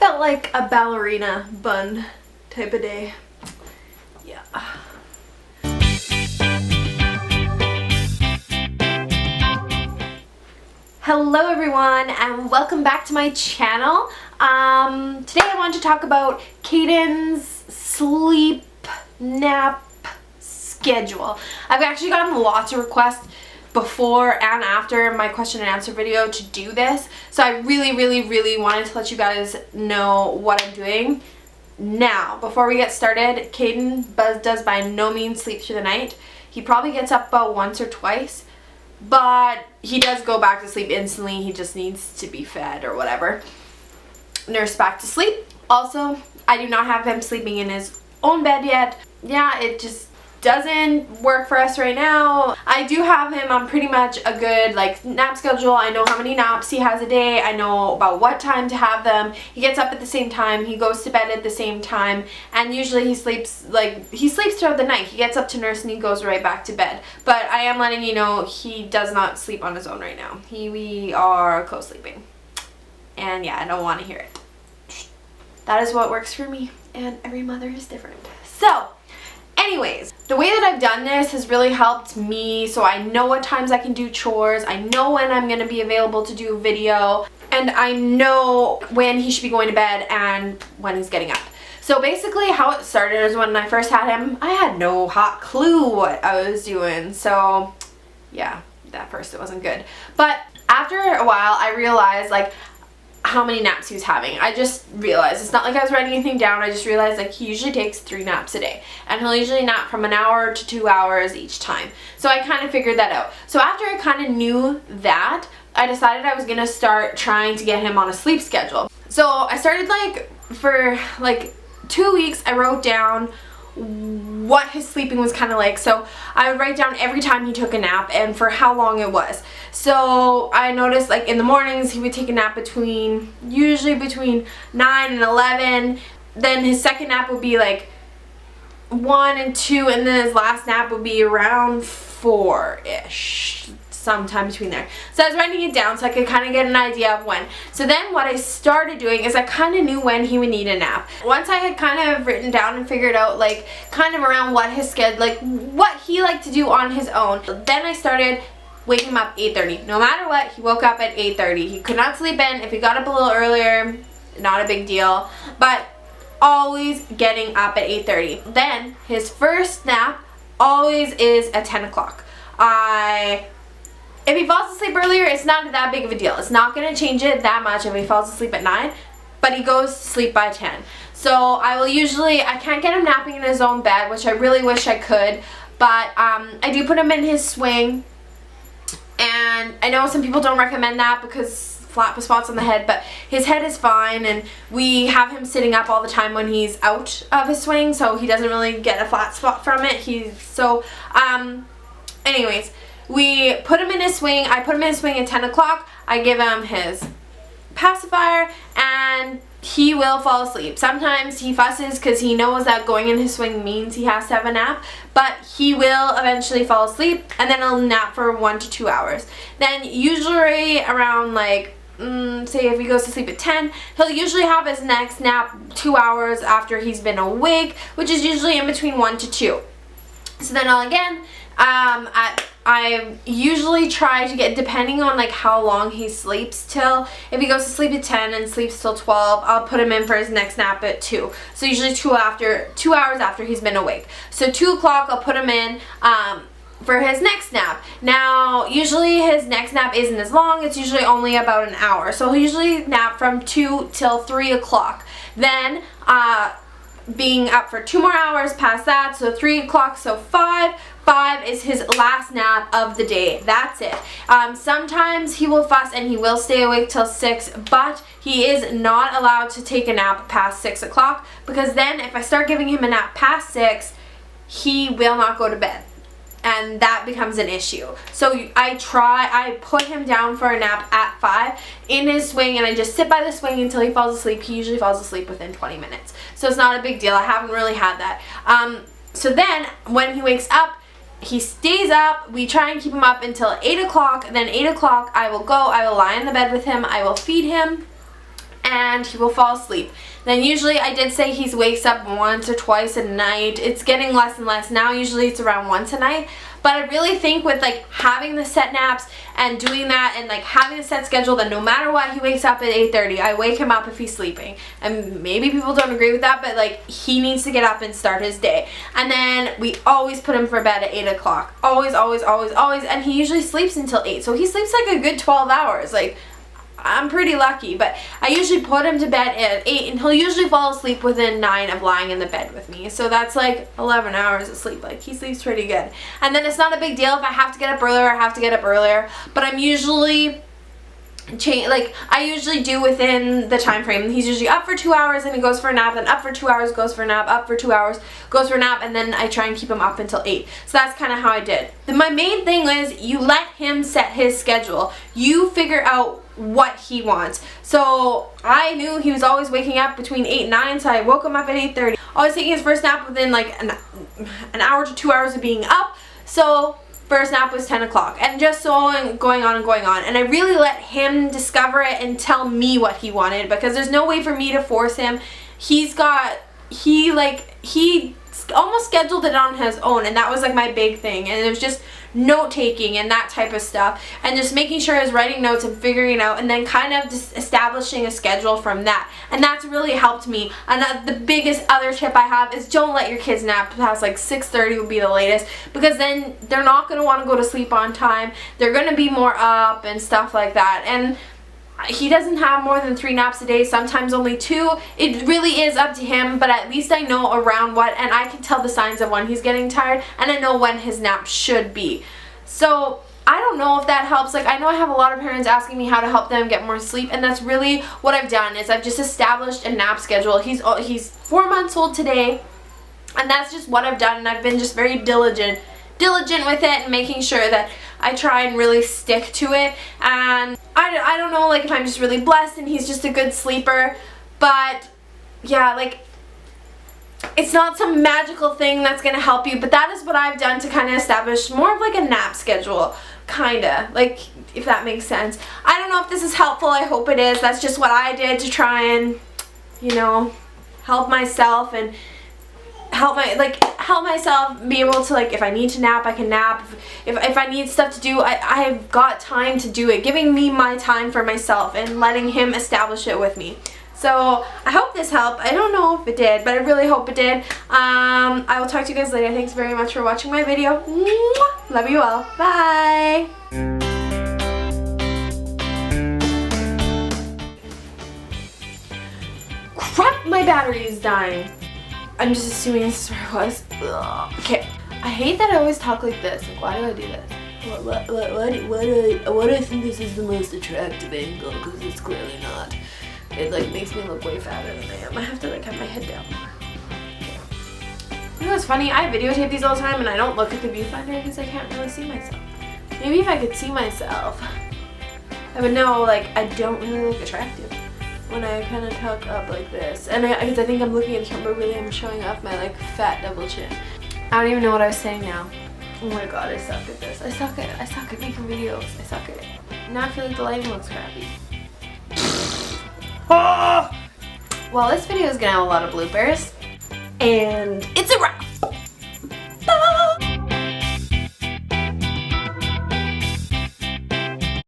felt like a ballerina bun type of day. Yeah. Hello everyone and welcome back to my channel. Today I want to talk about Caden's sleep nap schedule. I've actually gotten lots of requests before and after my question and answer video to do this, so I really wanted to let you guys know what I'm doing. Now, before we get started, Caden does by no means sleep through the night. He probably gets up about once or twice, but he does go back to sleep instantly. He just needs to be fed or whatever. Nurse back to sleep. Also, I do not have him sleeping in his own bed yet. Yeah, it just doesn't work for us right now. I do have him on pretty much a good nap schedule. I know how many naps he has a day. I know about what time to have them. He gets up at the same time. He goes to bed at the same time, and usually he sleeps throughout the night. He gets up to nurse and he goes right back to bed. But I am letting you know he does not sleep on his own right now. We are co-sleeping. And yeah, I don't want to hear it. That is what works for me, and every mother is different. So anyways, the way that I've done this has really helped me, so I know what times I can do chores, I know when I'm going to be available to do a video, and I know when he should be going to bed and when he's getting up. So basically how it started is when I first had him, I had no hot clue what I was doing, so yeah, at first it wasn't good. But after a while I realized how many naps he was having. I just realized, it's not like I was writing anything down, I just realized he usually takes 3 naps a day, and he'll usually nap from 1 hour to 2 hours each time. So I kind of figured that out. So after I kind of knew that, I decided I was going to start trying to get him on a sleep schedule. So I started for 2 weeks I wrote down what his sleeping was kind of like. So I would write down every time he took a nap and for how long it was. So I noticed in the mornings he would take a nap usually between 9 and 11. Then his second nap would be 1 and 2, and then his last nap would be around 4-ish. Sometime between there. So I was writing it down so I could kind of get an idea of when. So then what I started doing is I kind of knew when he would need a nap. Once I had kind of written down and figured out kind of around what his schedule, what he liked to do on his own, then I started waking him up 8:30. No matter what, he woke up at 8:30. He could not sleep in. If he got up a little earlier, not a big deal, but always getting up at 8:30. Then his first nap always is at 10 o'clock. If he falls asleep earlier, it's not that big of a deal. It's not going to change it that much if he falls asleep at 9, but he goes to sleep by 10. So I can't get him napping in his own bed, which I really wish I could, but I do put him in his swing, and I know some people don't recommend that because flat spots on the head, but his head is fine, and we have him sitting up all the time when he's out of his swing, so he doesn't really get a flat spot from it. Anyways, we put him in his swing. I put him in his swing at 10 o'clock. I give him his pacifier, and he will fall asleep. Sometimes he fusses because he knows that going in his swing means he has to have a nap, but he will eventually fall asleep, and then he'll nap for 1 to 2 hours. Then usually around say if he goes to sleep at 10, he'll usually have his next nap 2 hours after he's been awake, which is usually in between 1 to 2. So then I usually try to get, depending on how long he sleeps till, if he goes to sleep at 10 and sleeps till 12, I'll put him in for his next nap at 2. So usually 2 hours after he's been awake. So 2 o'clock I'll put him in for his next nap. Now usually his next nap isn't as long, it's usually only about an hour. So he'll usually nap from 2 till 3 o'clock. Then being up for 2 more hours past that, so 3 o'clock, so 5 is his last nap of the day. That's it. Sometimes he will fuss and he will stay awake till 6, but he is not allowed to take a nap past 6 o'clock, because then if I start giving him a nap past 6, he will not go to bed, and that becomes an issue. So I put him down for a nap at 5 in his swing, and I just sit by the swing until he falls asleep. He usually falls asleep within 20 minutes. So it's not a big deal. I haven't really had that. So then when he wakes up, he stays up. We try and keep him up until 8 o'clock. Then 8 o'clock I will lie in the bed with him. I will feed him. and he will fall asleep. Then usually I did say he wakes up once or twice a night. It's getting less and less now. Usually it's around once a night. But I really think with like having the set naps and doing that and like having a set schedule that no matter what he wakes up at 8:30, I wake him up if he's sleeping. And maybe people don't agree with that, but like he needs to get up and start his day. And then we always put him for bed at 8 o'clock. Always, always, always, always. And he usually sleeps until 8. So he sleeps like a good 12 hours. Like, I'm pretty lucky, but I usually put him to bed at 8 and he'll usually fall asleep within 9 of lying in the bed with me. So that's like 11 hours of sleep. Like, he sleeps pretty good. And then it's not a big deal if I have to get up earlier, I have to get up earlier. But I'm usually I usually do within the time frame. He's usually up for 2 hours and he goes for a nap, then up for 2 hours, goes for a nap, up for 2 hours, goes for a nap, and then I try and keep him up until 8. So that's kind of how I did. My main thing is you let him set his schedule. You figure out what he wants. So I knew he was always waking up between 8 and 9, so I woke him up at 8:30. Always taking his first nap within like an hour to 2 hours of being up. So first nap was 10 o'clock, and just so going on and going on. And I really let him discover it and tell me what he wanted, because there's no way for me to force him. He almost scheduled it on his own, and that was like my big thing. And it was just note taking and that type of stuff, and just making sure I was writing notes and figuring it out, and then kind of just establishing a schedule from that. And that's really helped me. And the biggest other tip I have is don't let your kids nap past like 6:30 would be the latest, because then they're not going to want to go to sleep on time. They're going to be more up and stuff like that. And he doesn't have more than 3 naps a day, sometimes only 2. It really is up to him, but at least I know around what, and I can tell the signs of when he's getting tired, and I know when his nap should be. So I don't know if that helps. Like, I know I have a lot of parents asking me how to help them get more sleep, and that's really what I've done, is I've just established a nap schedule. He's 4 months old today, and that's just what I've done, and I've been just very diligent with it and making sure that I try and really stick to it. And I don't know, like, if I'm just really blessed and he's just a good sleeper, but yeah, like, it's not some magical thing that's gonna help you, but that is what I've done to kind of establish more of like a nap schedule, kinda, like, if that makes sense. I don't know if this is helpful. I hope it is. That's just what I did to try and, you know, help myself and help myself be able to, like, if I need to nap, I can nap. If I need stuff to do, I've got time to do it. Giving me my time for myself and letting him establish it with me. So I hope this helped. I don't know if it did, but I really hope it did. I will talk to you guys later. Thanks very much for watching my video. Mwah! Love you all. Bye. Crap, my battery is dying. I'm just assuming this is where I was. Ugh. Okay. I hate that I always talk like this. Like, why do I do this? Why do I think this is the most attractive angle? Because it's clearly not. It like makes me look way fatter than I am. I have to like have my head down more. Okay. You know what's funny? I videotape these all the time and I don't look at the viewfinder because I can't really see myself. Maybe if I could see myself, I would know like I don't really look attractive when I kind of tuck up like this. And because I think I'm looking at the camera, really I'm showing off my like fat double chin. I don't even know what I was saying now. Oh my god, I suck at this. I suck at making videos. I suck at it. Now I feel like the lighting looks crappy. Well, this video is gonna have a lot of bloopers, and it's a wrap.